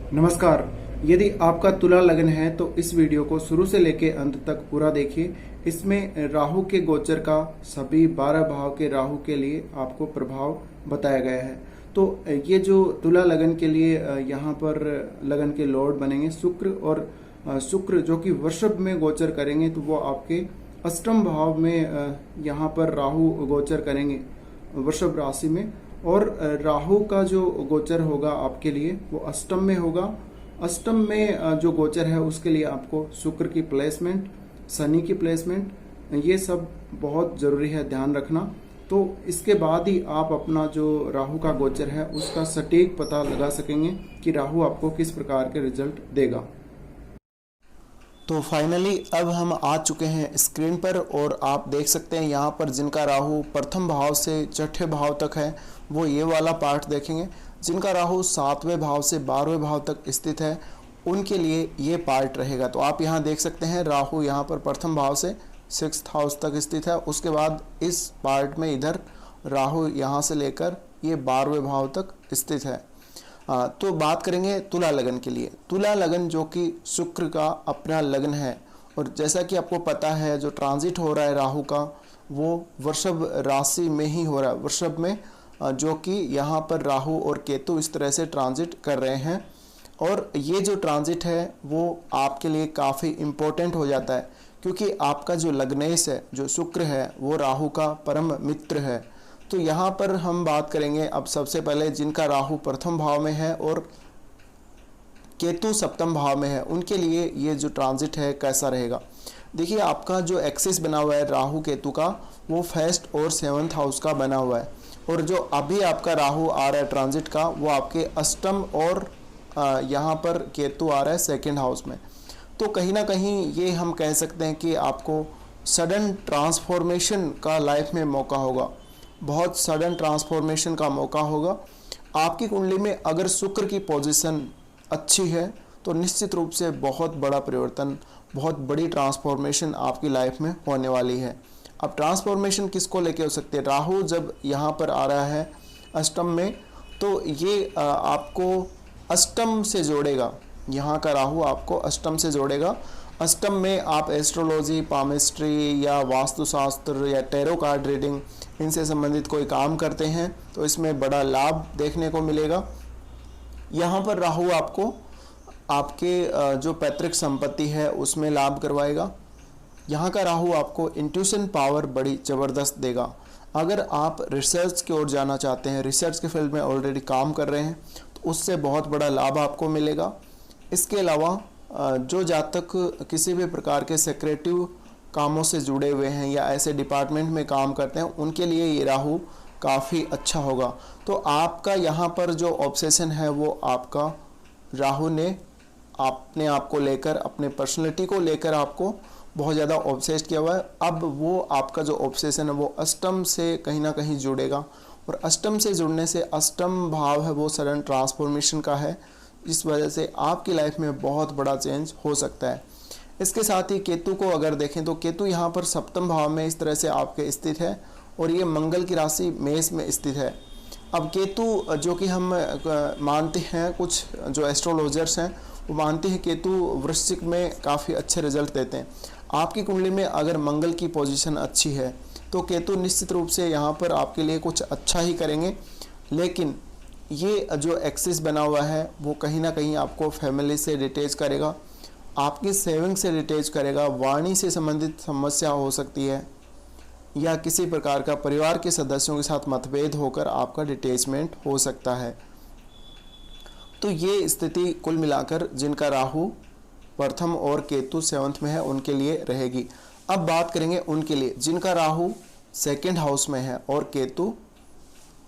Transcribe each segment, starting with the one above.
नमस्कार। यदि आपका तुला लगन है तो इस वीडियो को शुरू से लेकर अंत तक पूरा देखिए। इसमें राहु के गोचर का सभी 12 भाव के राहु के लिए आपको प्रभाव बताया गया है। तो ये जो तुला लगन के लिए यहाँ पर लगन के लॉर्ड बनेंगे शुक्र, और शुक्र जो कि वृषभ में गोचर करेंगे तो वो आपके अष्टम भाव में यहाँ पर राहु गोचर करेंगे वृषभ राशि में। और राहु का जो गोचर होगा आपके लिए वो अष्टम में होगा। अष्टम में जो गोचर है उसके लिए आपको शुक्र की प्लेसमेंट, शनि की प्लेसमेंट, ये सब बहुत जरूरी है ध्यान रखना। तो इसके बाद ही आप अपना जो राहु का गोचर है उसका सटीक पता लगा सकेंगे कि राहु आपको किस प्रकार के रिजल्ट देगा। तो फाइनली अब हम आ चुके हैं स्क्रीन पर और आप देख सकते हैं यहाँ पर जिनका राहु प्रथम भाव से छठे भाव तक है वो ये वाला पार्ट देखेंगे। जिनका राहु 7वें भाव से 12वें भाव तक स्थित है उनके लिए ये पार्ट रहेगा। तो आप यहाँ देख सकते हैं राहु यहाँ पर प्रथम भाव से 6th हाउस तक स्थित है। उसके बाद इस पार्ट में इधर राहु यहाँ से लेकर ये 12वें भाव तक स्थित है। तो बात करेंगे तुला लगन के लिए। तुला लगन जो कि शुक्र का अपना लगन है, और जैसा कि आपको पता है जो ट्रांजिट हो रहा है राहु का वो वृषभ राशि में ही हो रहा है। वृषभ में जो कि यहाँ पर राहु और केतु इस तरह से ट्रांजिट कर रहे हैं, और ये जो ट्रांजिट है वो आपके लिए काफ़ी इम्पोर्टेंट हो जाता है क्योंकि आपका जो लग्नेश है, जो शुक्र है, वो राहु का परम मित्र है। तो यहाँ पर हम बात करेंगे अब सबसे पहले जिनका राहु प्रथम भाव में है और केतु सप्तम भाव में है उनके लिए ये जो ट्रांजिट है कैसा रहेगा। देखिए आपका जो एक्सिस बना हुआ है राहु केतु का वो 1st और 7th हाउस का बना हुआ है, और जो अभी आपका राहु आ रहा है ट्रांजिट का वो आपके अष्टम और यहाँ पर केतु आ रहा है 2nd हाउस में। तो कहीं ना कहीं ये हम कह सकते हैं कि आपको सडन ट्रांसफॉर्मेशन का लाइफ में मौका होगा, बहुत सडन ट्रांसफॉर्मेशन का मौका होगा। आपकी कुंडली में अगर शुक्र की पोजीशन अच्छी है तो निश्चित रूप से बहुत बड़ा परिवर्तन, बहुत बड़ी ट्रांसफॉर्मेशन आपकी लाइफ में होने वाली है। अब ट्रांसफॉर्मेशन किसको लेके हो सकती है? राहु जब यहाँ पर आ रहा है अष्टम में तो ये आपको अष्टम से जोड़ेगा। यहाँ का राहु आपको अष्टम से जोड़ेगा। अष्टम में आप एस्ट्रोलॉजी, पामिस्ट्री या वास्तुशास्त्र या टैरो कार्ड रीडिंग इनसे संबंधित कोई काम करते हैं तो इसमें बड़ा लाभ देखने को मिलेगा। यहाँ पर राहु आपको आपके जो पैतृक संपत्ति है उसमें लाभ करवाएगा। यहाँ का राहु आपको इंट्यूशन पावर बड़ी ज़बरदस्त देगा। अगर आप रिसर्च की ओर जाना चाहते हैं, रिसर्च के फील्ड में ऑलरेडी काम कर रहे हैं तो उससे बहुत बड़ा लाभ आपको मिलेगा। इसके अलावा जो जातक किसी भी प्रकार के सेक्रेटिव कामों से जुड़े हुए हैं या ऐसे डिपार्टमेंट में काम करते हैं उनके लिए ये राहु काफ़ी अच्छा होगा। तो आपका यहाँ पर जो ऑब्सेशन है वो आपका राहु ने अपने आप को लेकर, अपने पर्सनैलिटी को लेकर आपको बहुत ज़्यादा ऑब्सेस्ड किया हुआ है। अब वो आपका जो ऑब्सेशन है वो अष्टम से कहीं ना कहीं जुड़ेगा, और अष्टम से जुड़ने से अष्टम भाव है वो सडन ट्रांसफॉर्मेशन का है, इस वजह से आपकी लाइफ में बहुत बड़ा चेंज हो सकता है। इसके साथ ही केतु को अगर देखें तो केतु यहाँ पर सप्तम भाव में इस तरह से आपके स्थित है, और ये मंगल की राशि मेष में स्थित है। अब केतु जो कि हम मानते हैं, कुछ जो एस्ट्रोलॉजर्स हैं वो मानते हैं केतु वृश्चिक में काफ़ी अच्छे रिजल्ट देते हैं। आपकी कुंडली में अगर मंगल की पोजीशन अच्छी है तो केतु निश्चित रूप से यहाँ पर आपके लिए कुछ अच्छा ही करेंगे, लेकिन ये जो एक्सिस बना हुआ है वो कहीं ना कहीं आपको फैमिली से डिटेच करेगा, आपकी सेविंग से डिटेच करेगा, वाणी से संबंधित समस्या हो सकती है, या किसी प्रकार का परिवार के सदस्यों के साथ मतभेद होकर आपका डिटेचमेंट हो सकता है। तो ये स्थिति कुल मिलाकर जिनका राहु प्रथम और केतु 7th में है उनके लिए रहेगी। अब बात करेंगे उनके लिए जिनका राहु 2nd हाउस में है और केतु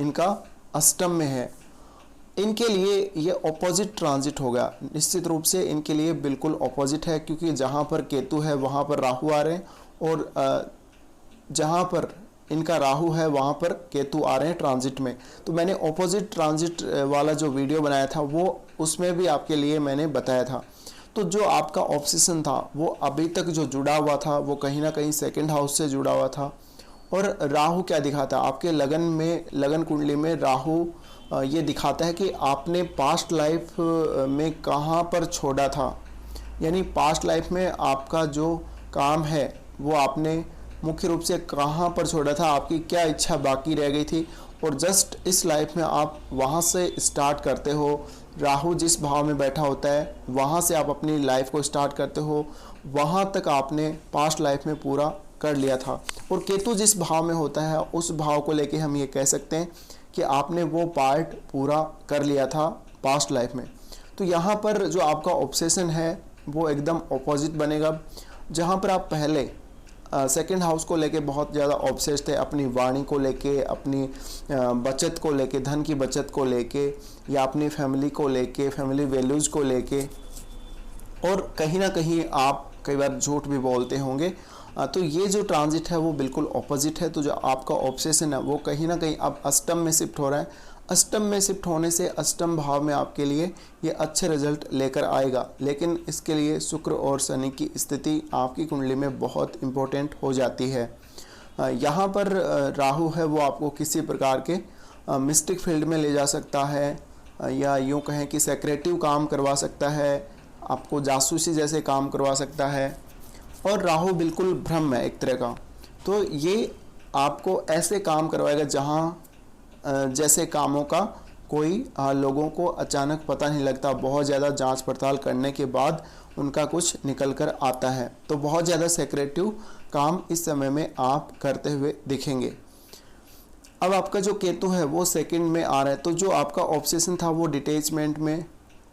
इनका अष्टम में है। इनके लिए ये ऑपोजिट ट्रांजिट होगा। निश्चित रूप से इनके लिए बिल्कुल ऑपोजिट है, क्योंकि जहाँ पर केतु है वहाँ पर राहु आ रहे हैं, और जहाँ पर इनका राहु है वहाँ पर केतु आ रहे हैं ट्रांजिट में। तो मैंने ऑपोजिट ट्रांजिट वाला जो वीडियो बनाया था वो उसमें भी आपके लिए मैंने बताया था। तो जो आपका ऑब्सेशन था वो अभी तक जो जुड़ा हुआ था वो कहीं ना कहीं 2nd हाउस से जुड़ा हुआ था, और राहु क्या दिखाता है आपके लगन में, लगन कुंडली में राहु ये दिखाता है कि आपने पास्ट लाइफ में कहाँ पर छोड़ा था, यानी पास्ट लाइफ में आपका जो काम है वो आपने मुख्य रूप से कहाँ पर छोड़ा था, आपकी क्या इच्छा बाकी रह गई थी, और जस्ट इस लाइफ में आप वहाँ से स्टार्ट करते हो। राहु जिस भाव में बैठा होता है वहाँ से आप अपनी लाइफ को स्टार्ट करते हो, वहाँ तक आपने पास्ट लाइफ में पूरा कर लिया था। और केतु जिस भाव में होता है उस भाव को लेके हम ये कह सकते हैं कि आपने वो पार्ट पूरा कर लिया था पास्ट लाइफ में। तो यहाँ पर जो आपका ऑब्सेशन है वो एकदम ऑपोजिट बनेगा। जहाँ पर आप पहले सेकंड हाउस को लेके बहुत ज़्यादा ऑब्सेस्ड थे, अपनी वाणी को लेके, अपनी बचत को लेके, धन की बचत को लेके, या अपनी फैमिली को लेके, फैमिली वैल्यूज़ को लेके, और कहीं ना कहीं आप कई बार झूठ भी बोलते होंगे। तो ये जो ट्रांजिट है वो बिल्कुल ऑपोजिट है। तो जो आपका ऑब्सेशन है वो कहीं ना कहीं अब अष्टम में शिफ्ट हो रहा है। अष्टम में शिफ्ट होने से अष्टम भाव में आपके लिए ये अच्छे रिजल्ट लेकर आएगा, लेकिन इसके लिए शुक्र और शनि की स्थिति आपकी कुंडली में बहुत इम्पोर्टेंट हो जाती है। यहाँ पर राहु है वो आपको किसी प्रकार के मिस्टिक फील्ड में ले जा सकता है, या यूँ कहें कि सेक्रेटिव काम करवा सकता है, आपको जासूसी जैसे काम करवा सकता है। और राहु बिल्कुल ब्रह्म है एक तरह का, तो ये आपको ऐसे काम करवाएगा जहाँ जैसे कामों का कोई लोगों को अचानक पता नहीं लगता, बहुत ज़्यादा जांच पड़ताल करने के बाद उनका कुछ निकल कर आता है। तो बहुत ज़्यादा सेक्रेटिव काम इस समय में आप करते हुए दिखेंगे। अब आपका जो केतु है वो सेकंड में आ रहा है, तो जो आपका ऑब्सेशन था वो डिटैचमेंट में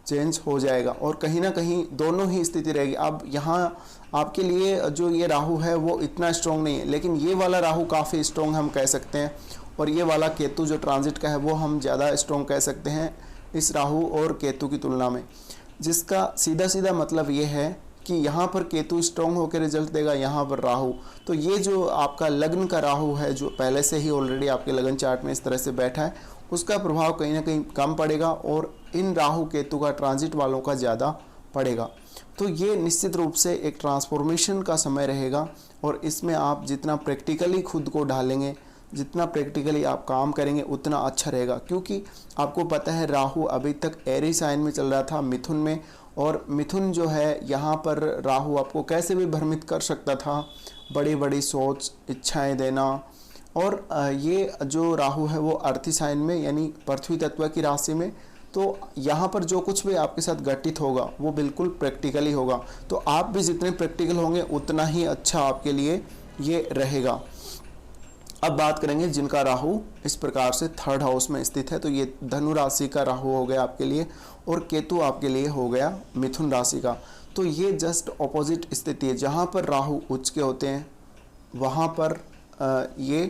चेंज हो जाएगा, और कहीं ना कहीं दोनों ही स्थिति रहेगी। अब यहाँ आपके लिए जो ये राहु है वो इतना स्ट्रॉन्ग नहीं है, लेकिन ये वाला राहु काफ़ी स्ट्रॉन्ग हम कह सकते हैं, और ये वाला केतु जो ट्रांजिट का है वो हम ज़्यादा स्ट्रॉन्ग कह सकते हैं इस राहु और केतु की तुलना में। जिसका सीधा सीधा मतलब ये है कि यहाँ पर केतु स्ट्रॉन्ग होकर रिजल्ट देगा, यहाँ पर राहु। तो ये जो आपका लग्न का राहु है जो पहले से ही ऑलरेडी आपके लगन चार्ट में इस तरह से बैठा है, उसका प्रभाव कहीं ना कहीं कम पड़ेगा, और इन राहु केतु का ट्रांजिट वालों का ज़्यादा पड़ेगा। तो ये निश्चित रूप से एक ट्रांसफॉर्मेशन का समय रहेगा, और इसमें आप जितना प्रैक्टिकली खुद को ढालेंगे, जितना प्रैक्टिकली आप काम करेंगे उतना अच्छा रहेगा। क्योंकि आपको पता है राहु अभी तक एरी साइन में चल रहा था, मिथुन में, और मिथुन जो है यहाँ पर राहु आपको कैसे भी भ्रमित कर सकता था, बड़ी बड़ी सोच, इच्छाएं देना। और ये जो राहु है वो अर्थी साइन में यानी पृथ्वी तत्व की राशि में, तो यहाँ पर जो कुछ भी आपके साथ घटित होगा वो बिल्कुल प्रैक्टिकली होगा। तो आप भी जितने प्रैक्टिकल होंगे उतना ही अच्छा आपके लिए ये रहेगा। अब बात करेंगे जिनका राहु इस प्रकार से थर्ड हाउस में स्थित है, तो ये धनु राशि का राहु हो गया आपके लिए, और केतु आपके लिए हो गया मिथुन राशि का। तो ये जस्ट ऑपोजिट स्थिति है। जहाँ पर राहु उच्च के होते हैं वहाँ पर ये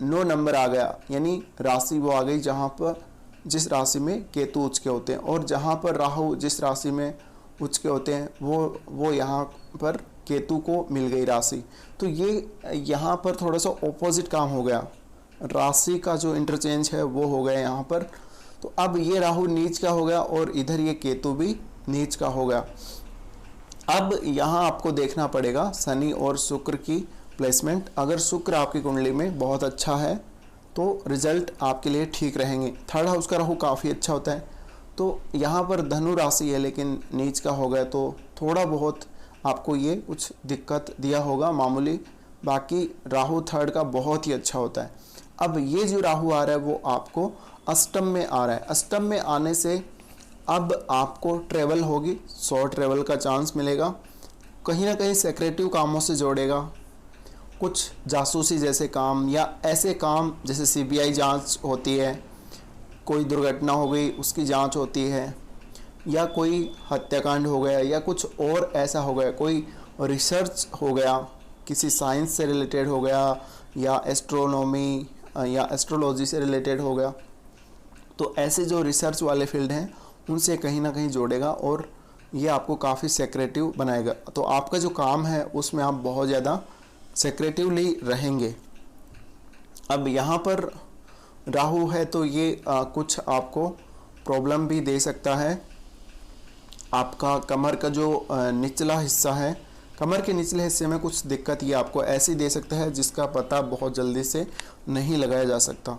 9 नंबर आ गया, यानी राशि वो आ गई जहाँ पर जिस राशि में केतु उच्च के होते हैं, और जहाँ पर राहु जिस राशि में उच्च के होते हैं वो यहाँ पर केतु को मिल गई राशि। तो ये यहाँ पर थोड़ा सा ऑपोजिट काम हो गया, राशि का जो इंटरचेंज है वो हो गया यहाँ पर। तो अब ये राहु नीच का हो गया और इधर ये केतु भी नीच का हो गया। अब यहाँ आपको देखना पड़ेगा शनि और शुक्र की प्लेसमेंट। अगर शुक्र आपकी कुंडली में बहुत अच्छा है तो रिजल्ट आपके लिए ठीक रहेंगे। थर्ड हाउस का राहु काफ़ी अच्छा होता है। तो यहाँ पर धनु राशि है लेकिन नीच का हो गया, तो थोड़ा बहुत आपको ये कुछ दिक्कत दिया होगा मामूली। बाकी राहु थर्ड का बहुत ही अच्छा होता है। अब ये जो राहु आ रहा है वो आपको अष्टम में आ रहा है। अष्टम में आने से अब आपको ट्रेवल होगी, शॉर्ट ट्रेवल का चांस मिलेगा, कहीं ना कहीं सेक्रेटिव कामों से जोड़ेगा, कुछ जासूसी जैसे काम या ऐसे काम जैसे सीबीआई जांच होती है, कोई दुर्घटना हो गई उसकी जांच होती है, या कोई हत्याकांड हो गया, या कुछ और ऐसा हो गया, कोई रिसर्च हो गया, किसी साइंस से रिलेटेड हो गया, या एस्ट्रोनॉमी या एस्ट्रोलॉजी से रिलेटेड हो गया। तो ऐसे जो रिसर्च वाले फील्ड हैं उनसे कहीं ना कहीं जोड़ेगा और ये आपको काफ़ी सेक्रेटिव बनाएगा। तो आपका जो काम है उसमें आप बहुत ज़्यादा सेक्रेटिवली रहेंगे। अब यहाँ पर राहु है तो ये कुछ आपको प्रॉब्लम भी दे सकता है। आपका कमर का जो निचला हिस्सा है कमर के निचले हिस्से में कुछ दिक्कत ये आपको ऐसी दे सकता है जिसका पता बहुत जल्दी से नहीं लगाया जा सकता।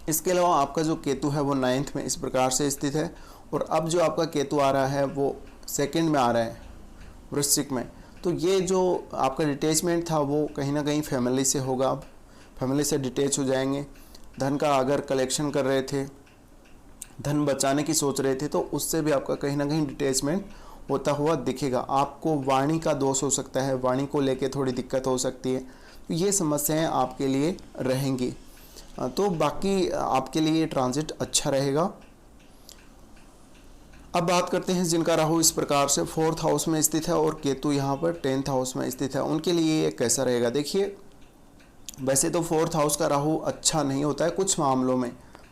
इसके अलावा आपका जो केतु है वो 9th में इस प्रकार से स्थित है, और अब जो आपका केतु आ रहा है वो 2nd में आ रहा है वृश्चिक में। तो ये जो आपका डिटैचमेंट था वो कहीं ना कहीं फैमिली से होगा, अब फैमिली से डिटैच हो जाएंगे। धन का अगर कलेक्शन कर रहे थे, धन बचाने की सोच रहे थे, तो उससे भी आपका कहीं ना कहीं डिटैचमेंट होता हुआ दिखेगा। आपको वाणी का दोष हो सकता है, वाणी को लेके थोड़ी दिक्कत हो सकती है, तो ये समस्याएं आपके लिए रहेंगी। तो बाकी आपके लिए ट्रांजिट अच्छा रहेगा। अब बात करते हैं जिनका राहु इस प्रकार से 4th हाउस में स्थित है और केतु यहाँ पर 10th हाउस में स्थित है, उनके लिए ये कैसा रहेगा। देखिए, वैसे तो 4th हाउस का राहु अच्छा नहीं होता है कुछ मामलों में,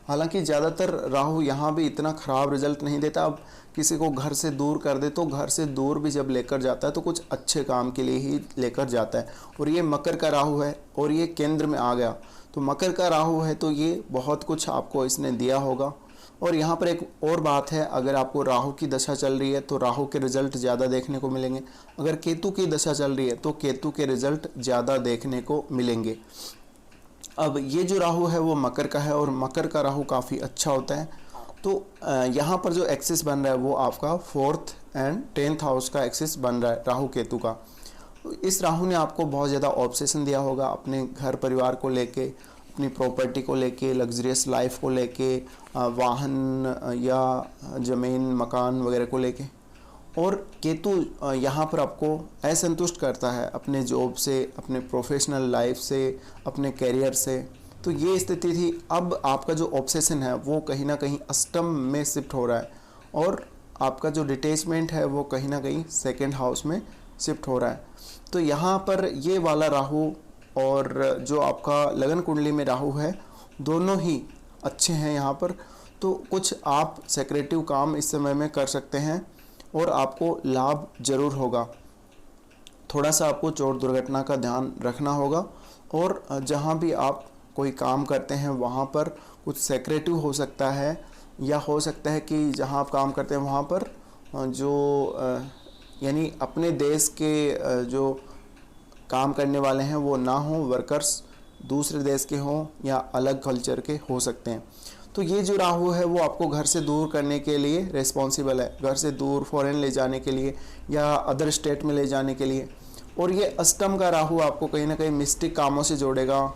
हालांकि ज़्यादातर राहु यहाँ भी इतना ख़राब रिजल्ट नहीं देता। अब किसी को घर से दूर कर दे तो घर से दूर भी जब लेकर जाता है तो कुछ अच्छे काम के लिए ही लेकर जाता है, और ये मकर का राहु है और ये केंद्र में आ गया, तो मकर का राहु है तो ये बहुत कुछ आपको इसने दिया होगा। और यहाँ पर एक और बात है, अगर आपको राहु की दशा चल रही है तो राहु के रिजल्ट ज़्यादा देखने को मिलेंगे, अगर केतु की दशा चल रही है तो केतु के रिजल्ट ज़्यादा देखने को मिलेंगे। अब ये जो राहु है वो मकर का है और मकर का राहु काफ़ी अच्छा होता है। तो यहाँ पर जो एक्सिस बन रहा है वो आपका 4th एंड 10th हाउस का एक्सिस बन रहा है राहु केतु का। तो इस राहु ने आपको बहुत ज़्यादा ऑब्सेशन दिया होगा अपने घर परिवार को लेके, अपनी प्रॉपर्टी को लेके, लग्जरियस लाइफ को लेके, वाहन या ज़मीन मकान वगैरह को लेके। और केतु यहाँ पर आपको असंतुष्ट करता है अपने जॉब से, अपने प्रोफेशनल लाइफ से, अपने करियर से। तो ये स्थिति थी। अब आपका जो ऑब्सेशन है वो कहीं ना कहीं अष्टम में शिफ्ट हो रहा है, और आपका जो डिटैचमेंट है वो कहीं ना कहीं 2nd हाउस में शिफ्ट हो रहा है। तो यहाँ पर ये वाला राहु और जो आपका लगन कुंडली में राहु है दोनों ही अच्छे हैं यहाँ पर। तो कुछ आप सेक्रेटिव काम इस समय में कर सकते हैं और आपको लाभ जरूर होगा। थोड़ा सा आपको चोट दुर्घटना का ध्यान रखना होगा, और जहाँ भी आप कोई काम करते हैं वहाँ पर कुछ सेक्रेटिव हो सकता है, या हो सकता है कि जहाँ आप काम करते हैं वहाँ पर जो यानी अपने देश के जो काम करने वाले हैं वो ना हो, वर्कर्स दूसरे देश के हों या अलग कल्चर के हो सकते हैं। तो ये जो राहु है वो आपको घर से दूर करने के लिए रिस्पॉन्सिबल है, घर से दूर फॉरेन ले जाने के लिए या अदर स्टेट में ले जाने के लिए। और ये अष्टम का राहु आपको कहीं ना कहीं मिस्टिक कामों से जोड़ेगा,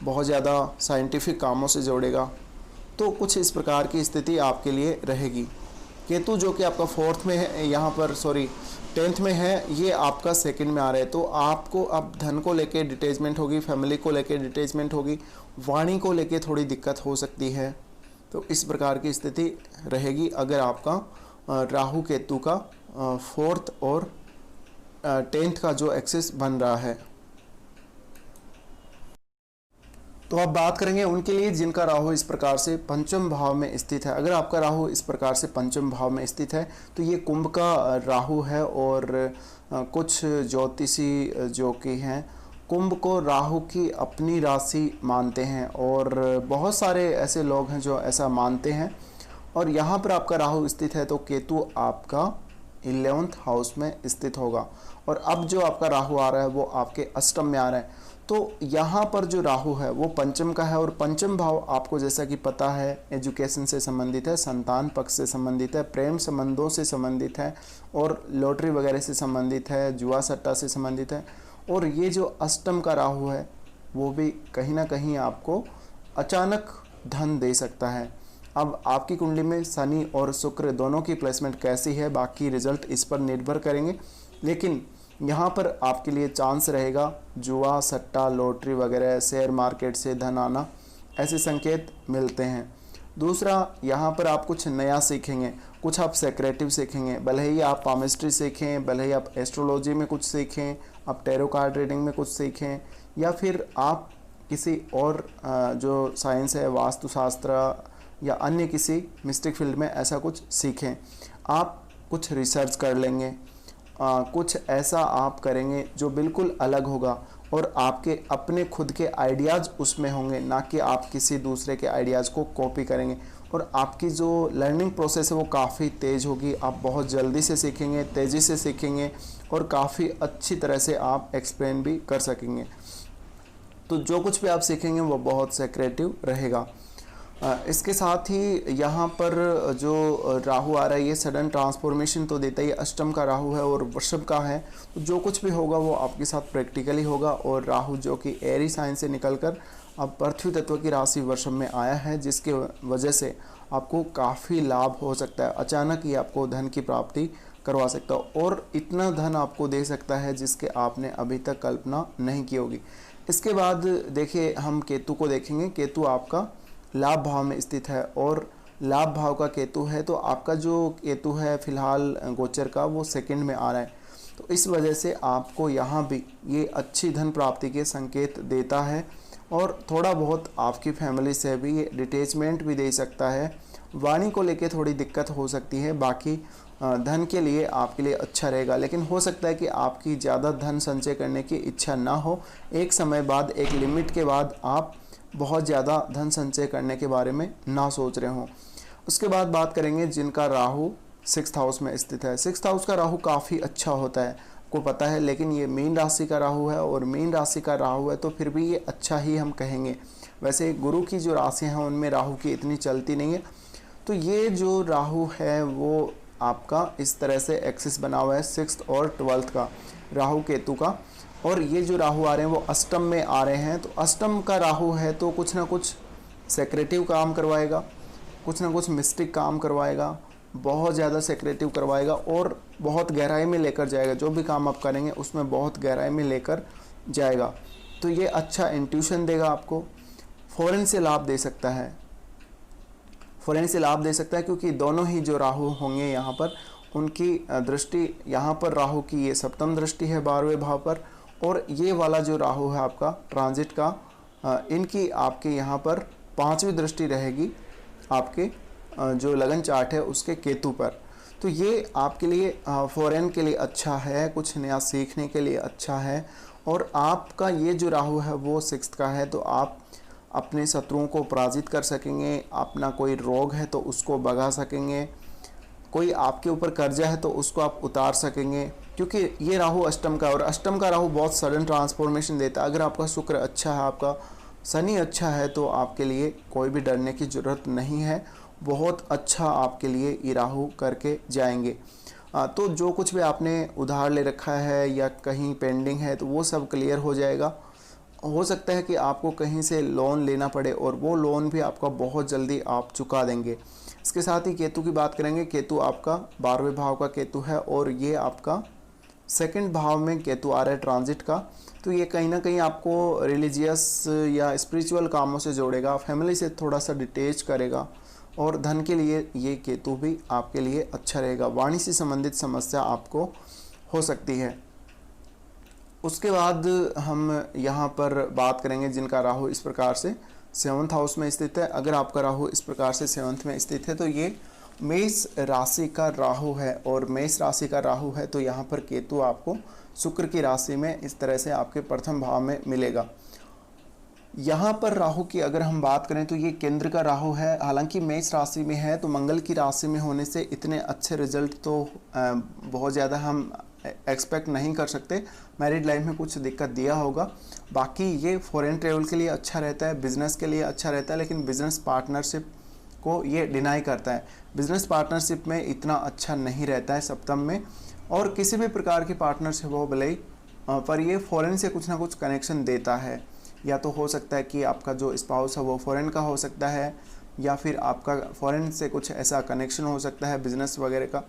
बहुत ज़्यादा साइंटिफिक कामों से जोड़ेगा। तो कुछ इस प्रकार की स्थिति आपके लिए रहेगी। केतु जो कि आपका 4th में है, यहाँ पर 10th में है, ये आपका 2nd में आ रहा है। तो आपको अब धन को लेके डिटैचमेंट होगी, फैमिली को लेके डिटैचमेंट होगी, वाणी को लेके थोड़ी दिक्कत हो सकती है। तो इस प्रकार की स्थिति रहेगी अगर आपका राहु केतु का 4th और 10th का जो एक्सिस बन रहा है। तो अब बात करेंगे उनके लिए जिनका राहु इस प्रकार से 5वें भाव में स्थित है। अगर आपका राहु इस प्रकार से 5वें भाव में स्थित है तो ये कुंभ का राहु है, और कुछ ज्योतिषी जो कि हैं कुंभ को राहु की अपनी राशि मानते हैं, और बहुत सारे ऐसे लोग हैं जो ऐसा मानते हैं। और यहाँ पर आपका राहु स्थित है तो केतु आपका 11th हाउस में स्थित होगा, और अब जो आपका राहु आ रहा है वो आपके अष्टम में आ रहा है। तो यहाँ पर जो राहु है वो 5म का है, और 5म भाव आपको जैसा कि पता है एजुकेशन से संबंधित है, संतान पक्ष से संबंधित है, प्रेम संबंधों से संबंधित है, और लॉटरी वगैरह से संबंधित है, जुआ सट्टा से संबंधित है। और ये जो अष्टम का राहु है वो भी कहीं ना कहीं आपको अचानक धन दे सकता है। अब आपकी कुंडली में शनि और शुक्र दोनों की प्लेसमेंट कैसी है, बाकी रिजल्ट इस पर निर्भर करेंगे, लेकिन यहाँ पर आपके लिए चांस रहेगा जुआ सट्टा लॉटरी वगैरह शेयर मार्केट से धन आना, ऐसे संकेत मिलते हैं। दूसरा, यहाँ पर आप कुछ नया सीखेंगे, कुछ आप सेक्रेटिव सीखेंगे, भले ही आप पामिस्ट्री सीखें, भले ही आप एस्ट्रोलॉजी में कुछ सीखें, आप टैरो कार्ड रीडिंग में कुछ सीखें, या फिर आप किसी और जो साइंस है वास्तुशास्त्र या अन्य किसी मिस्टिक फील्ड में ऐसा कुछ सीखें। आप कुछ रिसर्च कर लेंगे, कुछ ऐसा आप करेंगे जो बिल्कुल अलग होगा, और आपके अपने खुद के आइडियाज़ उसमें होंगे, ना कि आप किसी दूसरे के आइडियाज़ को कॉपी करेंगे। और आपकी जो लर्निंग प्रोसेस है वो काफ़ी तेज़ होगी। आप बहुत जल्दी से सीखेंगे, तेज़ी से सीखेंगे और काफ़ी अच्छी तरह से आप एक्सप्लेन भी कर सकेंगे। तो जो कुछ भी आप सीखेंगे वो बहुत सेक्रेटिव रहेगा। इसके साथ ही यहाँ पर जो राहु आ रहा है ये सडन ट्रांसफॉर्मेशन तो देता ही, अष्टम का राहु है और वृषभ का है, तो जो कुछ भी होगा वो आपके साथ प्रैक्टिकली होगा। और राहु जो कि एरी साइन से निकलकर अब पृथ्वी तत्व की राशि वृषभ में आया है, जिसके वजह से आपको काफ़ी लाभ हो सकता है। अचानक ही आपको धन की प्राप्ति करवा सकता है और इतना धन आपको दे सकता है जिसके आपने अभी तक कल्पना नहीं की होगी। इसके बाद देखिए हम केतु को देखेंगे। केतु आपका लाभ भाव में स्थित है और लाभ भाव का केतु है, तो आपका जो केतु है फिलहाल गोचर का वो सेकंड में आ रहा है, तो इस वजह से आपको यहाँ भी ये अच्छी धन प्राप्ति के संकेत देता है। और थोड़ा बहुत आपकी फैमिली से भी ये डिटैचमेंट भी दे सकता है। वाणी को लेके थोड़ी दिक्कत हो सकती है, बाकी धन के लिए आपके लिए अच्छा रहेगा। लेकिन हो सकता है कि आपकी ज़्यादा धन संचय करने की इच्छा ना हो, एक समय बाद, एक लिमिट के बाद आप बहुत ज़्यादा धन संचय करने के बारे में ना सोच रहे हों। उसके बाद बात करेंगे जिनका राहु 6th हाउस में स्थित है। 6th हाउस का राहु काफ़ी अच्छा होता है, आपको पता है, लेकिन ये मीन राशि का राहु है और मीन राशि का राहु है तो फिर भी ये अच्छा ही हम कहेंगे। वैसे गुरु की जो राशि हैं उनमें राहु की इतनी चलती नहीं है। तो ये जो राहु है वो आपका इस तरह से एक्सिस बना हुआ है 6th और 12th का राहु केतु का, और ये जो राहु आ रहे हैं वो अष्टम में आ रहे हैं। तो अष्टम का राहु है तो कुछ ना कुछ सेक्रेटिव काम करवाएगा, कुछ ना कुछ मिस्टिक काम करवाएगा, बहुत ज़्यादा सेक्रेटिव करवाएगा और बहुत गहराई में लेकर जाएगा। जो भी काम आप करेंगे उसमें बहुत गहराई में लेकर जाएगा। तो ये अच्छा इंट्यूशन देगा आपको। फॉरेन से लाभ दे सकता है, फॉरेन से लाभ दे सकता है क्योंकि दोनों ही जो राहु होंगे यहाँ पर उनकी दृष्टि, यहाँ पर राहु की ये सप्तम दृष्टि है 12वें भाव पर, और ये वाला जो राहु है आपका ट्रांजिट का, इनकी आपके यहाँ पर 5वीं दृष्टि रहेगी आपके जो लगन चार्ट है उसके केतु पर। तो ये आपके लिए फॉरेन के लिए अच्छा है, कुछ नया सीखने के लिए अच्छा है। और आपका ये जो राहु है वो 6th का है, तो आप अपने शत्रुओं को पराजित कर सकेंगे, अपना कोई रोग है तो उसको भगा सकेंगे, कोई आपके ऊपर कर्जा है तो उसको आप उतार सकेंगे, क्योंकि ये राहु अष्टम का, और अष्टम का राहु बहुत सडन ट्रांसफॉर्मेशन देता है। अगर आपका शुक्र अच्छा है, आपका शनि अच्छा है, तो आपके लिए कोई भी डरने की ज़रूरत नहीं है। बहुत अच्छा आपके लिए ये राहु करके जाएंगे। तो जो कुछ भी आपने उधार ले रखा है या कहीं पेंडिंग है तो वो सब क्लियर हो जाएगा। हो सकता है कि आपको कहीं से लोन लेना पड़े और वो लोन भी आपका बहुत जल्दी आप चुका देंगे। इसके साथ ही केतु की बात करेंगे। केतु आपका 12वें भाव का केतु है और ये आपका 2nd भाव में केतु आ रहा है ट्रांजिट का। तो ये कहीं ना कहीं आपको रिलीजियस या स्पिरिचुअल कामों से जोड़ेगा, फैमिली से थोड़ा सा डिटेच करेगा, और धन के लिए ये केतु भी आपके लिए अच्छा रहेगा। वाणी से संबंधित समस्या आपको हो सकती है। उसके बाद हम यहाँ पर बात करेंगे जिनका राहु इस प्रकार से 7th हाउस में स्थित है। अगर आपका राहु इस प्रकार से 7th में स्थित है तो ये मेष राशि का राहु है, और मेष राशि का राहु है तो यहाँ पर केतु आपको शुक्र की राशि में इस तरह से आपके प्रथम भाव में मिलेगा। यहाँ पर राहु की अगर हम बात करें तो ये केंद्र का राहु है, हालांकि मेष राशि में है तो मंगल की राशि में होने से इतने अच्छे रिजल्ट तो बहुत ज़्यादा हम एक्सपेक्ट नहीं कर सकते। मैरिड लाइफ में कुछ दिक्कत दिया होगा, बाकी ये फॉरेन ट्रेवल के लिए अच्छा रहता है, बिजनेस के लिए अच्छा रहता है, लेकिन बिजनेस पार्टनरशिप को ये डिनाई करता है। बिजनेस पार्टनरशिप में इतना अच्छा नहीं रहता है सप्तम में, और किसी भी प्रकार की पार्टनरशिप हो भले ही, पर ये फॉरेन से कुछ ना कुछ कनेक्शन देता है। या तो हो सकता है कि आपका जो स्पाउस है वो फॉरेन का हो सकता है, या फिर आपका फॉरेन से कुछ ऐसा कनेक्शन हो सकता है बिजनेस वगैरह का।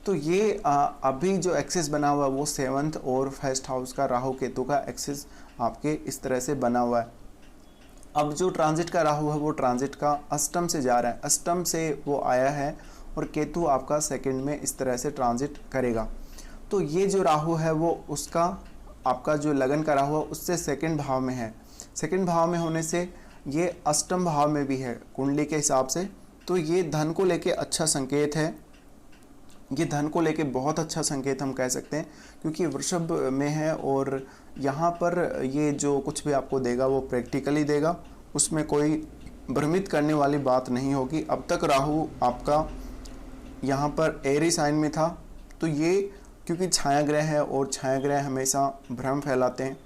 तो ये अभी जो एक्सिस बना हुआ है वो 7th और 1st हाउस का राहु केतु का एक्सिस आपके इस तरह से बना हुआ है। अब जो ट्रांजिट का राहु है वो ट्रांजिट का अष्टम से जा रहा है, अष्टम से वो आया है, और केतु आपका 2nd में इस तरह से ट्रांजिट करेगा। तो ये जो राहु है वो उसका आपका जो लगन का राहु है उससे 2nd भाव में है। 2nd भाव में होने से ये अष्टम भाव में भी है कुंडली के हिसाब से, तो ये धन को लेके अच्छा संकेत है। ये धन को लेके बहुत अच्छा संकेत हम कह सकते हैं, क्योंकि वृषभ में है और यहाँ पर ये जो कुछ भी आपको देगा वो प्रैक्टिकली देगा, उसमें कोई भ्रमित करने वाली बात नहीं होगी। अब तक राहु आपका यहाँ पर एरी साइन में था, तो ये क्योंकि छाया ग्रह है और छाया ग्रह हमेशा भ्रम फैलाते हैं,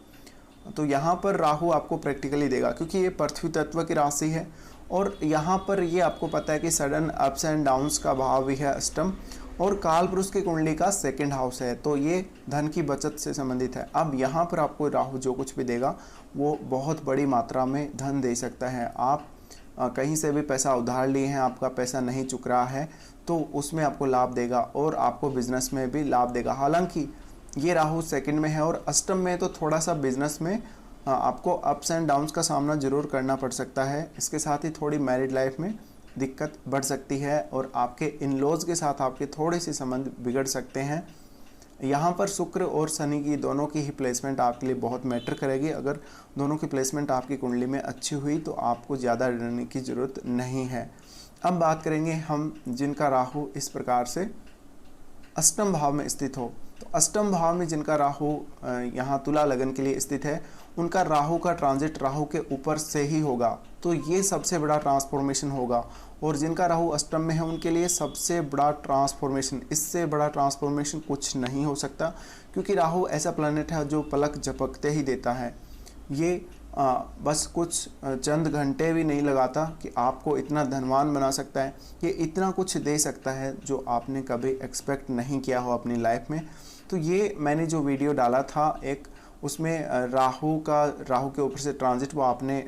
तो यहाँ पर राहु आपको प्रैक्टिकली देगा क्योंकि ये पृथ्वी तत्व की राशि है। और यहाँ पर ये आपको पता है कि सडन अप्स एंड डाउन्स का भाव भी है अष्टम, और काल पुरुष की कुंडली का सेकंड हाउस है, तो ये धन की बचत से संबंधित है। अब यहाँ पर आपको राहु जो कुछ भी देगा वो बहुत बड़ी मात्रा में धन दे सकता है। आप कहीं से भी पैसा उधार लिए हैं, आपका पैसा नहीं चुक रहा है, तो उसमें आपको लाभ देगा और आपको बिजनेस में भी लाभ देगा। हालांकि ये राहु सेकंड में है और अष्टम में, तो थोड़ा सा बिजनेस में आपको अप्स एंड डाउन्स का सामना जरूर करना पड़ सकता है। इसके साथ ही थोड़ी मैरिड लाइफ में दिक्कत बढ़ सकती है और आपके इन लॉज के साथ आपके थोड़े से संबंध बिगड़ सकते हैं। यहाँ पर शुक्र और शनि की दोनों की ही प्लेसमेंट आपके लिए बहुत मैटर करेगी। अगर दोनों की प्लेसमेंट आपकी कुंडली में अच्छी हुई तो आपको ज़्यादा डरने की ज़रूरत नहीं है। अब बात करेंगे हम जिनका राहु इस प्रकार से अष्टम भाव में स्थित हो, तो अष्टम भाव में जिनका राहु यहाँ तुला लगन के लिए स्थित है, उनका राहु का ट्रांजिट राहु के ऊपर से ही होगा, तो ये सबसे बड़ा ट्रांसफॉर्मेशन होगा। और जिनका राहु अष्टम में है उनके लिए सबसे बड़ा ट्रांसफॉर्मेशन, इससे बड़ा ट्रांसफॉर्मेशन कुछ नहीं हो सकता, क्योंकि राहु ऐसा प्लैनेट है जो पलक झपकते ही देता है। ये बस कुछ चंद घंटे भी नहीं लगाता कि आपको इतना धनवान बना सकता है। ये इतना कुछ दे सकता है जो आपने कभी एक्सपेक्ट नहीं किया हो अपनी लाइफ में। तो ये मैंने जो वीडियो डाला था एक, उसमें राहु के ऊपर से ट्रांजिट वो आपने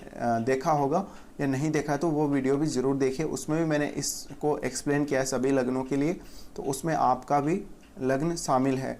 देखा होगा, या नहीं देखा है तो वो वीडियो भी ज़रूर देखिए। उसमें भी मैंने इसको एक्सप्लेन किया है सभी लग्नों के लिए, तो उसमें आपका भी लग्न शामिल है।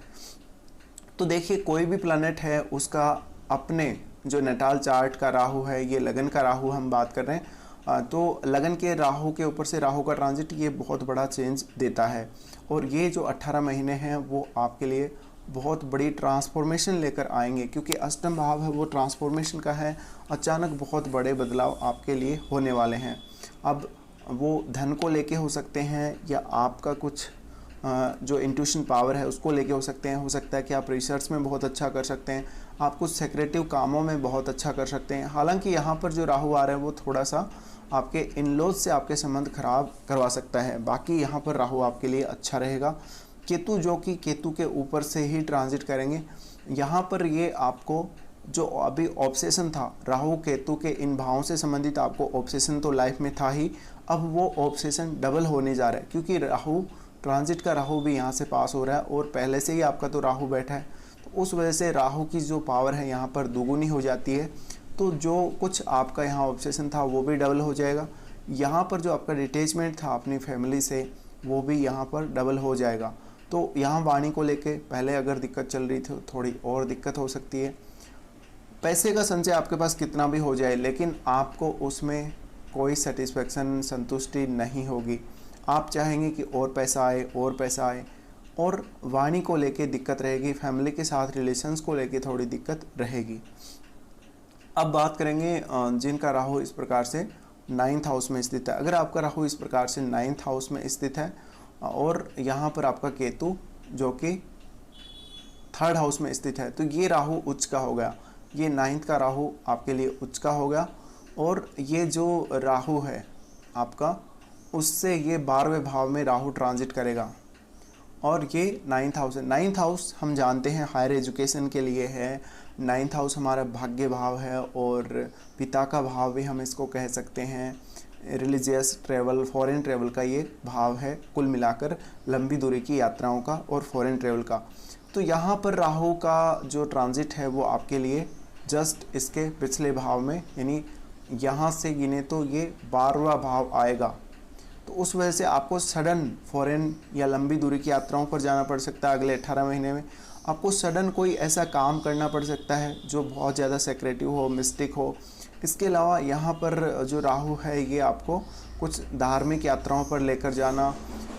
तो देखिए, कोई भी प्लैनेट है उसका अपने जो नेटाल चार्ट का राहु है, ये लगन का राहु हम बात कर रहे हैं, तो लगन के राहु के ऊपर से राहु का ट्रांजिट ये बहुत बड़ा चेंज देता है। और ये जो 18 महीने हैं वो आपके लिए बहुत बड़ी ट्रांसफॉर्मेशन लेकर आएंगे, क्योंकि अष्टम भाव है वो ट्रांसफॉर्मेशन का है। अचानक बहुत बड़े बदलाव आपके लिए होने वाले हैं। अब वो धन को लेके हो सकते हैं, या आपका कुछ जो इंट्यूशन पावर है उसको लेके हो सकते हैं। हो सकता है कि आप रिसर्च में बहुत अच्छा कर सकते हैं, आप कुछ सेक्रेटिव कामों में बहुत अच्छा कर सकते हैं। हालांकि यहाँ पर जो राहु आ रहा है वो थोड़ा सा आपके इन लॉज से आपके संबंध खराब करवा सकता है। बाकी यहाँ पर राहु आपके लिए अच्छा रहेगा। केतु जो कि केतु के ऊपर से ही ट्रांजिट करेंगे, यहाँ पर ये आपको जो अभी ऑब्सेशन था राहु केतु के इन भावों से संबंधित, आपको ऑब्सेशन तो लाइफ में था ही, अब वो ऑब्सेशन डबल होने जा रहा है, क्योंकि राहु ट्रांजिट का राहु भी यहाँ से पास हो रहा है और पहले से ही आपका तो राहु बैठा है, तो उस वजह से राहु की जो पावर है यहाँ पर दोगुनी हो जाती है। तो जो कुछ आपका यहाँ ऑब्सेशन था वो भी डबल हो जाएगा। यहाँ पर जो आपका डिटैचमेंट था अपनी फैमिली से वो भी यहाँ पर डबल हो जाएगा। तो यहाँ वाणी को लेके पहले अगर दिक्कत चल रही थी, थोड़ी और दिक्कत हो सकती है। पैसे का संचय आपके पास कितना भी हो जाए, लेकिन आपको उसमें कोई सेटिस्फेक्शन, संतुष्टि नहीं होगी। आप चाहेंगे कि और पैसा आए, और पैसा आए, और वाणी को लेके दिक्कत रहेगी। फैमिली के साथ रिलेशंस को लेके थोड़ी दिक्कत रहेगी। अब बात करेंगे जिनका राहु इस प्रकार से 9th हाउस में स्थित है। अगर आपका राहु इस प्रकार से 9th हाउस में स्थित है और यहाँ पर आपका केतु जो कि 3rd हाउस में स्थित है, तो ये राहु उच्च का हो गया। ये 9th का राहु आपके लिए उच्च का हो गया। और ये जो राहु है आपका, उससे ये 12वें भाव में राहु ट्रांजिट करेगा और ये 9th हाउस है। 9th हाउस हम जानते हैं हायर एजुकेशन के लिए है। 9th हाउस हमारा भाग्य भाव है और पिता का भाव भी हम इसको कह सकते हैं। रिलीजियस ट्रैवल, फॉरेन ट्रैवल का ये भाव है, कुल मिलाकर लंबी दूरी की यात्राओं का और फॉरेन ट्रैवल का। तो यहाँ पर राहु का जो ट्रांजिट है वो आपके लिए जस्ट इसके पिछले भाव में, यानी यहाँ से गिने तो ये 12वां भाव आएगा। तो उस वजह से आपको सडन फॉरेन या लंबी दूरी की यात्राओं पर जाना पड़ सकता है। अगले 18 महीने में आपको सडन कोई ऐसा काम करना पड़ सकता है जो बहुत ज़्यादा सेक्रेटिव हो, मिस्टिक हो। इसके अलावा यहाँ पर जो राहु है ये आपको कुछ धार्मिक यात्राओं पर लेकर जाना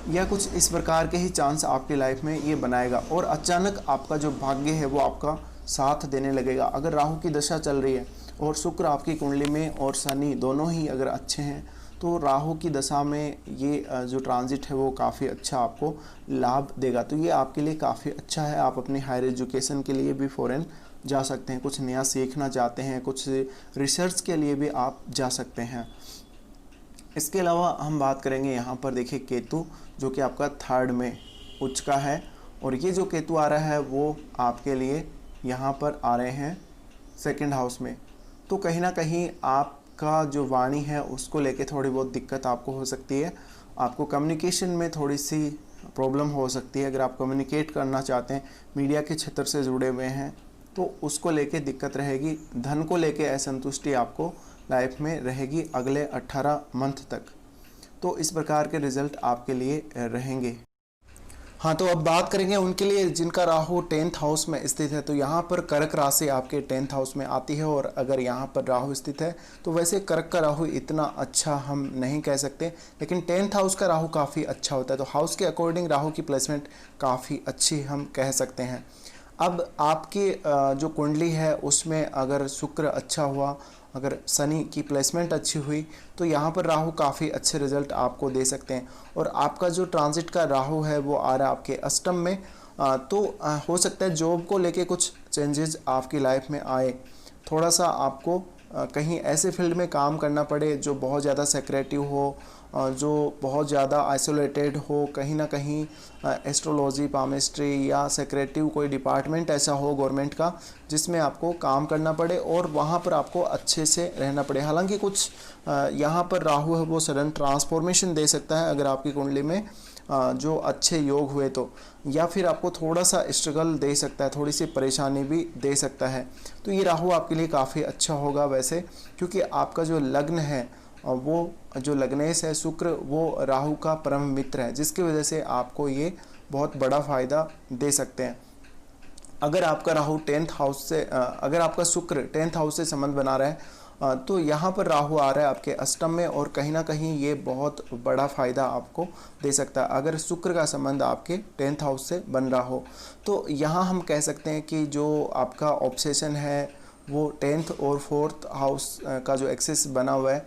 या कुछ इस प्रकार के ही चांस आपकी लाइफ में ये बनाएगा। और अचानक आपका जो भाग्य है वो आपका साथ देने लगेगा। अगर राहु की दशा चल रही है और शुक्र आपकी कुंडली में और शनि दोनों ही अगर अच्छे हैं, तो राहु की दशा में ये जो ट्रांजिट है वो काफ़ी अच्छा आपको लाभ देगा। तो ये आपके लिए काफ़ी अच्छा है। आप अपनी हायर एजुकेशन के लिए भी फॉरेन जा सकते हैं, कुछ नया सीखना चाहते हैं, कुछ रिसर्च के लिए भी आप जा सकते हैं। इसके अलावा हम बात करेंगे यहाँ पर देखिए केतु जो कि आपका थर्ड में उच्च का है, और ये जो केतु आ रहा है वो आपके लिए यहाँ पर आ रहे हैं सेकंड हाउस में। तो कहीं ना कहीं आपका जो वाणी है उसको लेके थोड़ी बहुत दिक्कत आपको हो सकती है, आपको कम्युनिकेशन में थोड़ी सी प्रॉब्लम हो सकती है। अगर आप कम्युनिकेट करना चाहते हैं, मीडिया के क्षेत्र से जुड़े हुए हैं, तो उसको लेके दिक्कत रहेगी। धन को लेके असंतुष्टि आपको लाइफ में रहेगी अगले 18 मंथ तक। तो इस प्रकार के रिजल्ट आपके लिए रहेंगे। हाँ, तो अब बात करेंगे उनके लिए जिनका राहु 10th हाउस में स्थित है। तो यहाँ पर कर्क राशि आपके 10th हाउस में आती है, और अगर यहाँ पर राहु स्थित है तो वैसे कर्क का राहु इतना अच्छा हम नहीं कह सकते, लेकिन 10th हाउस का राहु काफ़ी अच्छा होता है। तो हाउस के अकॉर्डिंग राहु की प्लेसमेंट काफ़ी अच्छी हम कह सकते हैं। अब आपकी जो कुंडली है उसमें अगर शुक्र अच्छा हुआ, अगर शनि की प्लेसमेंट अच्छी हुई, तो यहाँ पर राहु काफ़ी अच्छे रिजल्ट आपको दे सकते हैं। और आपका जो ट्रांजिट का राहु है वो आ रहा है आपके अष्टम में, तो हो सकता है जॉब को लेके कुछ चेंजेस आपकी लाइफ में आए। थोड़ा सा आपको कहीं ऐसे फील्ड में काम करना पड़े जो बहुत ज़्यादा सेक्रेटिव हो, जो बहुत ज़्यादा आइसोलेटेड हो, कहीं ना कहीं एस्ट्रोलॉजी, पामिस्ट्री या सेक्रेटिव कोई डिपार्टमेंट ऐसा हो गवर्नमेंट का जिसमें आपको काम करना पड़े और वहाँ पर आपको अच्छे से रहना पड़े। हालांकि कुछ यहाँ पर राहु है वो सडन ट्रांसफॉर्मेशन दे सकता है अगर आपकी कुंडली में जो अच्छे योग हुए तो, या फिर आपको थोड़ा सा स्ट्रगल दे सकता है, थोड़ी सी परेशानी भी दे सकता है। तो ये राहु आपके लिए काफ़ी अच्छा होगा वैसे, क्योंकि आपका जो लग्न है वो जो लग्नेश है शुक्र, वो राहु का परम मित्र है, जिसकी वजह से आपको ये बहुत बड़ा फ़ायदा दे सकते हैं। अगर आपका राहु 10th हाउस से अगर आपका शुक्र 10th हाउस से संबंध बना रहा है तो यहाँ पर राहु आ रहा है आपके अष्टम में, और कहीं ना कहीं ये बहुत बड़ा फ़ायदा आपको दे सकता है अगर शुक्र का संबंध आपके 10th हाउस से बन रहा हो। तो यहाँ हम कह सकते हैं कि जो आपका ऑब्सेशन है वो 10th और 4th हाउस का जो एक्सेस बना हुआ है,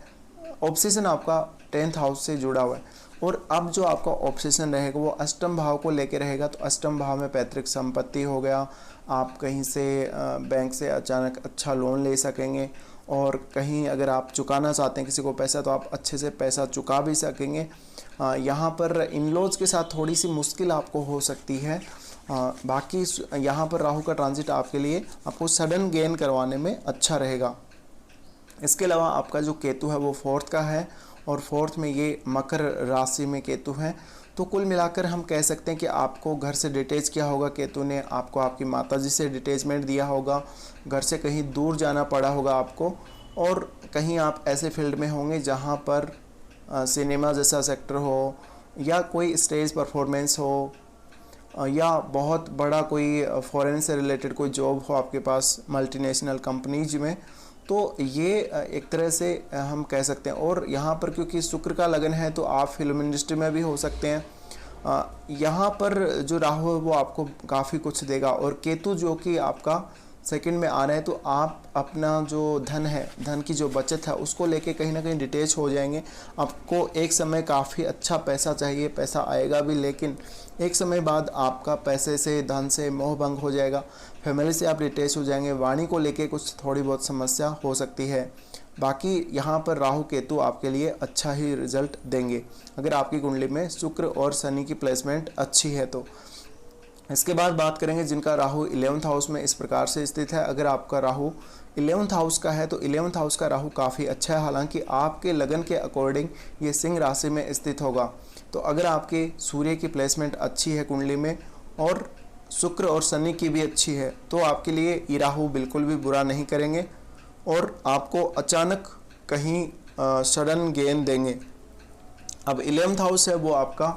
ऑब्सेशन आपका 10th हाउस से जुड़ा हुआ है। और अब जो आपका ऑब्सेशन रहेगा वो अष्टम भाव को लेके रहेगा। तो अष्टम भाव में पैतृक संपत्ति हो गया, आप कहीं से बैंक से अचानक अच्छा लोन ले सकेंगे, और कहीं अगर आप चुकाना चाहते हैं किसी को पैसा तो आप अच्छे से पैसा चुका भी सकेंगे। यहाँ पर इन लॉज के साथ थोड़ी सी मुश्किल आपको हो सकती है। बाकी यहाँ पर राहु का ट्रांजिट आपके लिए आपको सडन गेन करवाने में अच्छा रहेगा। इसके अलावा आपका जो केतु है वो 4th का है, और 4th में ये मकर राशि में केतु है। तो कुल मिलाकर हम कह सकते हैं कि आपको घर से डिटैच किया होगा केतु ने, आपको आपकी माताजी से डिटैचमेंट दिया होगा, घर से कहीं दूर जाना पड़ा होगा आपको, और कहीं आप ऐसे फील्ड में होंगे जहाँ पर सिनेमा जैसा सेक्टर हो, या कोई स्टेज परफॉर्मेंस हो, या बहुत बड़ा कोई फॉरेन से रिलेटेड कोई जॉब हो आपके पास मल्टीनेशनल कंपनीज में। तो ये एक तरह से हम कह सकते हैं। और यहाँ पर क्योंकि शुक्र का लगन है तो आप फिल्म इंडस्ट्री में भी हो सकते हैं। यहाँ पर जो राहु है वो आपको काफ़ी कुछ देगा, और केतु जो कि आपका सेकंड में आ रहे हैं, तो आप अपना जो धन है, धन की जो बचत है उसको लेके कहीं ना कहीं डिटेच हो जाएंगे। आपको एक समय काफ़ी अच्छा पैसा चाहिए, पैसा आएगा भी, लेकिन एक समय बाद आपका पैसे से, धन से मोह भंग हो जाएगा, फैमिली से आप डिटेच हो जाएंगे, वाणी को लेके कुछ थोड़ी बहुत समस्या हो सकती है। बाकी यहाँ पर राहु केतु आपके लिए अच्छा ही रिजल्ट देंगे अगर आपकी कुंडली में शुक्र और शनि की प्लेसमेंट अच्छी है तो। इसके बाद बात करेंगे जिनका राहु 11th हाउस में इस प्रकार से स्थित है। अगर आपका राहु 11th हाउस का है तो 11th हाउस का राहु काफ़ी अच्छा है, हालांकि आपके लगन के अकॉर्डिंग ये सिंह राशि में स्थित होगा। तो अगर आपके सूर्य की प्लेसमेंट अच्छी है कुंडली में, और शुक्र और शनि की भी अच्छी है, तो आपके लिए ये राहु बिल्कुल भी बुरा नहीं करेंगे, और आपको अचानक कहीं सडन गेन देंगे। अब 11th हाउस है वो आपका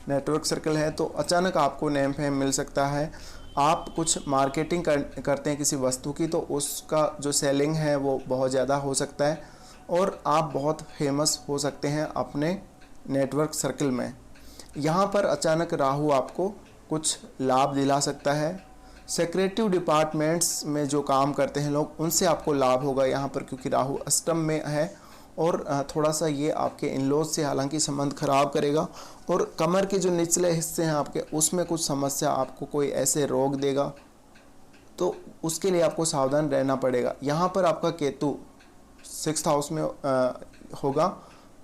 नेटवर्क सर्कल है, तो अचानक आपको नेम फेम मिल सकता है। आप कुछ मार्केटिंग करते हैं किसी वस्तु की, तो उसका जो सेलिंग है वो बहुत ज़्यादा हो सकता है, और आप बहुत फेमस हो सकते हैं अपने नेटवर्क सर्कल में। यहाँ पर अचानक राहु आपको कुछ लाभ दिला सकता है। सेक्रेटिव डिपार्टमेंट्स में जो काम करते हैं लोग, उनसे आपको लाभ होगा यहाँ पर, क्योंकि राहु अष्टम में है, और थोड़ा सा ये आपके इन लॉज से हालांकि संबंध खराब करेगा, और कमर के जो निचले हिस्से हैं आपके, उसमें कुछ समस्या, आपको कोई ऐसे रोग देगा, तो उसके लिए आपको सावधान रहना पड़ेगा। यहाँ पर आपका केतु 6th हाउस में होगा,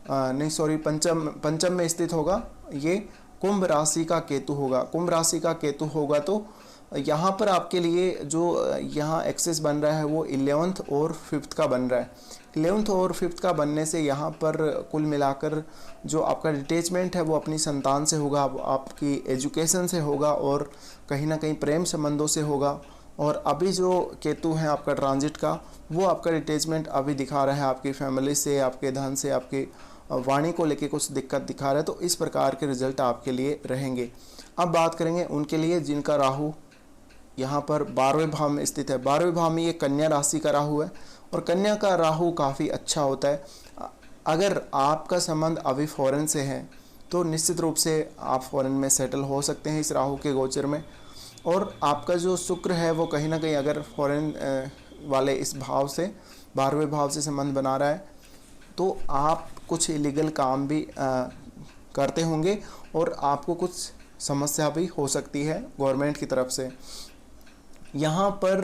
नहीं सॉरी, पंचम में स्थित होगा, ये कुंभ राशि का केतु होगा। कुंभ राशि का केतु होगा तो यहाँ पर आपके लिए जो यहाँ एक्सेस बन रहा है वो 11th और 5th का बन रहा है। 11th और 5th का बनने से यहाँ पर कुल मिलाकर जो आपका डिटैचमेंट है वो अपनी संतान से होगा, आपकी एजुकेशन से होगा और कहीं ना कहीं प्रेम संबंधों से होगा। और अभी जो केतु है आपका ट्रांजिट का, वो आपका डिटैचमेंट अभी दिखा रहा है आपकी फैमिली से, आपके धन से, आपके वाणी को लेके कुछ दिक्कत दिखा रहा है। तो इस प्रकार के रिजल्ट आपके लिए रहेंगे। अब बात करेंगे उनके लिए जिनका राहु यहाँ पर 12वें भाव में स्थित है। 12वें भाव में ये कन्या राशि का राहु है और कन्या का राहु काफ़ी अच्छा होता है। अगर आपका संबंध अभी फॉरेन से है तो निश्चित रूप से आप फॉरेन में सेटल हो सकते हैं इस राहु के गोचर में। और आपका जो शुक्र है वो कहीं ना कहीं अगर फॉरेन वाले इस भाव से 12वें भाव से संबंध बना रहा है तो आप कुछ इलीगल काम भी करते होंगे और आपको कुछ समस्या भी हो सकती है गवर्नमेंट की तरफ से। यहाँ पर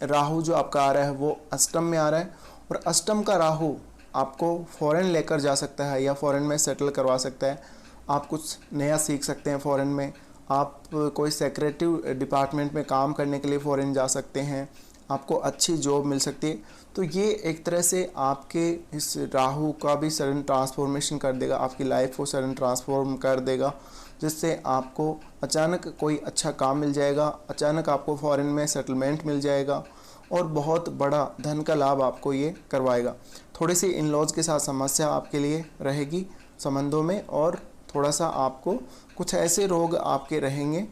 राहु जो आपका आ रहा है वो अष्टम में आ रहा है और अष्टम का राहु आपको फॉरेन लेकर जा सकता है या फॉरेन में सेटल करवा सकता है। आप कुछ नया सीख सकते हैं फॉरेन में, आप कोई सेक्रेटरी डिपार्टमेंट में काम करने के लिए फ़ॉरेन जा सकते हैं, आपको अच्छी जॉब मिल सकती है। तो ये एक तरह से आपके इस राहु का भी सडन ट्रांसफॉर्मेशन कर देगा, आपकी लाइफ को सडन ट्रांसफॉर्म कर देगा, जिससे आपको अचानक कोई अच्छा काम मिल जाएगा, अचानक आपको फ़ॉरेन में सेटलमेंट मिल जाएगा और बहुत बड़ा धन का लाभ आपको ये करवाएगा। थोड़ी सी इन लॉज के साथ समस्या आपके लिए रहेगी संबंधों में और थोड़ा सा आपको कुछ ऐसे रोग आपके रहेंगे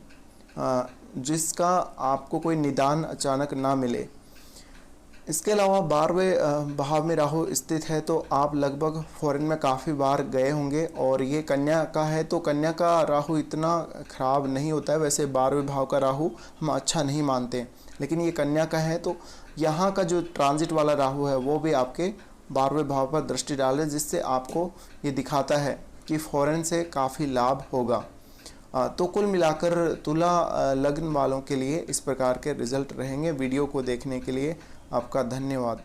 जिसका आपको कोई निदान अचानक ना मिले। इसके अलावा 12वें भाव में राहु स्थित है तो आप लगभग फॉरेन में काफ़ी बार गए होंगे और ये कन्या का है तो कन्या का राहु इतना ख़राब नहीं होता है। वैसे 12वें भाव का राहु हम अच्छा नहीं मानते, लेकिन ये कन्या का है तो यहाँ का जो ट्रांजिट वाला राहु है वो भी आपके 12वें भाव पर दृष्टि डाले, जिससे आपको ये दिखाता है कि फॉरेन से काफ़ी लाभ होगा। तो कुल मिलाकर तुला लग्न वालों के लिए इस प्रकार के रिजल्ट रहेंगे। वीडियो को देखने के लिए आपका धन्यवाद।